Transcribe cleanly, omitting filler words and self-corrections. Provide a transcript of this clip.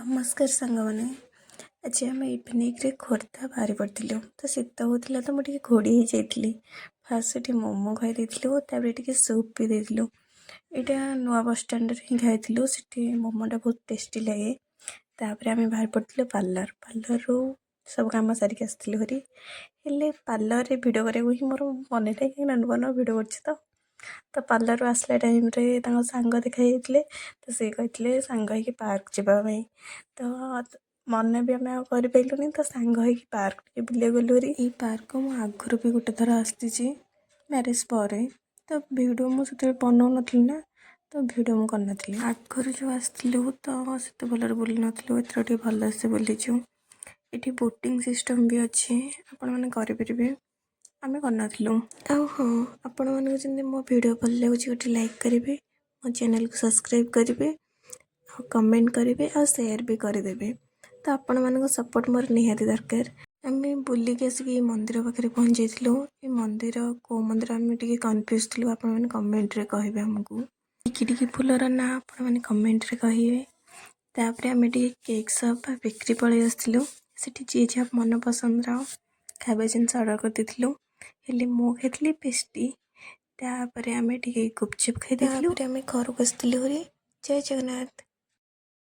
नमस्कार सांगमाने आज आम इवनिंग रे खोर्धा बाहरी पड़ू तो शीत होता तो मुझे घोड़ी जाइली फास्ट मोमो खाई सूप भी देलु यहाँ नुआ बस स्टाण्ड ही खाई से मोमोटा बहुत टेस्टी लगे तापर आम बाहर पड़ू पार्लर रू सब कम सारिक आसती हरी हेल्ले पार्लर भिड कराया ही मोर मन था कि नुआ नुआ भिड कर तो पार्लर आसला टाइम रे सांग देखा तो सी कहते सांग हो पार्क जावाई तो मन भी आम करपारूनी तो सांग हो पार्क टे बुले गलु ये पार्क को आगुरी भी गोटे थर आसी मैरेज पर तो भिड मुझे बनाऊ नी ना तो भिड मुझे आगुरी जो आसलु तो से भल बुल नु एथर भल से बुलीचु ये बोटिंग सिस्टम भी अच्छी आपण मैंने करें आम करूँ हाँ आपण मानी मो वीडियो भल लगे गोटे लाइक करेंगे मो चैनल को सब्सक्राइब करेंगे कमेंट करेंगे और शेयर भी करदे तो आपण मान सपोर्ट मोर निहाती दरकार आम बुलिक आसिक मंदिर पाखे पहुँच जाइलु ये मंदिर कौ मंदिर आम टे कन्फ्यूज थी आपण मैंने कमेंट रे कहे आमको टिकी फूलर ना आपण मैंने कमेंट रे कहे तापर आम केक सप बिक्री पलि आसलु से जी जहाँ मन पसंद खाଇବା जिनस अर्डर कर देलु हेल्ले मो खाई पेस्टी तापर आम गुपचुप खाई आम घर को आसलु जय जगन्नाथ।